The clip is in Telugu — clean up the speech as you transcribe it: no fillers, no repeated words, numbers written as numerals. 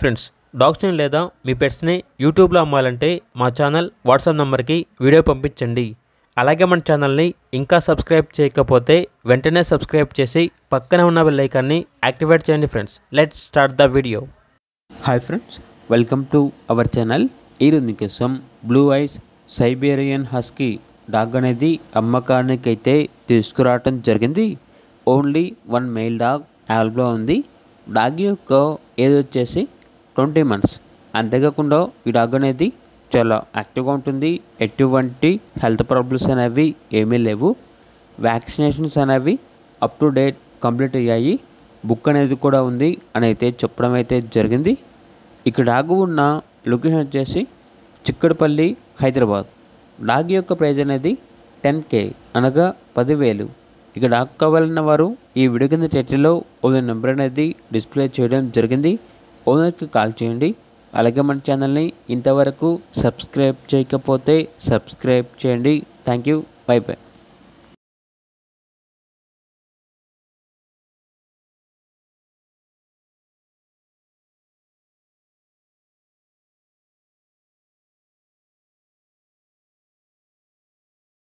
ఫ్రెండ్స్, డాగ్స్ని లేదా మీ పెట్స్ని యూట్యూబ్లో అమ్మాలంటే మా ఛానల్ వాట్సాప్ నెంబర్కి వీడియో పంపించండి. అలాగే మన ఛానల్ని ఇంకా సబ్స్క్రైబ్ చేయకపోతే వెంటనే సబ్స్క్రైబ్ చేసి పక్కన ఉన్న బెల్ ఐకాన్ని యాక్టివేట్ చేయండి. Friends, let's start the video. Hi friends, welcome to our channel. ఈరోజు మీకోసం blue ice Siberian husky dog అనేది అమ్మకానికి అయితే తీసుకురావటం జరిగింది. ఓన్లీ వన్ మెయిల్ డాగ్ అవైలబుల్లో ఉంది. డాగ్ యొక్క ఏజ్ వచ్చేసి 20 months. అంతేకాకుండా ఈ డాగ్ అనేది చాలా యాక్టివ్గా ఉంటుంది. ఎటువంటి హెల్త్ ప్రాబ్లమ్స్ అనేవి ఏమీ లేవు. వ్యాక్సినేషన్స్ అనేవి అప్ టు డేట్ కంప్లీట్ అయ్యాయి. బుక్ అనేది కూడా ఉంది అని అయితే చెప్పడం అయితే జరిగింది. ఇక్కడ డాగ్ ఉన్న లొకేషన్ వచ్చేసి చిక్కడపల్లి, హైదరాబాద్. డాగ్ యొక్క ప్రైజ్ అనేది 10K అనగా 10,000. ఇక డాగ్ కావాలన్న వారు ఈ వీడియో కింద టైటిల్లో ఓనర్ నెంబర్ అనేది డిస్ప్లే చేయడం జరిగింది. ఓనర్కి కాల్ చేయండి. అలాగే మన ఛానల్ని ఇంతవరకు సబ్స్క్రైబ్ చేయకపోతే సబ్స్క్రైబ్ చేయండి. Thank you. By by.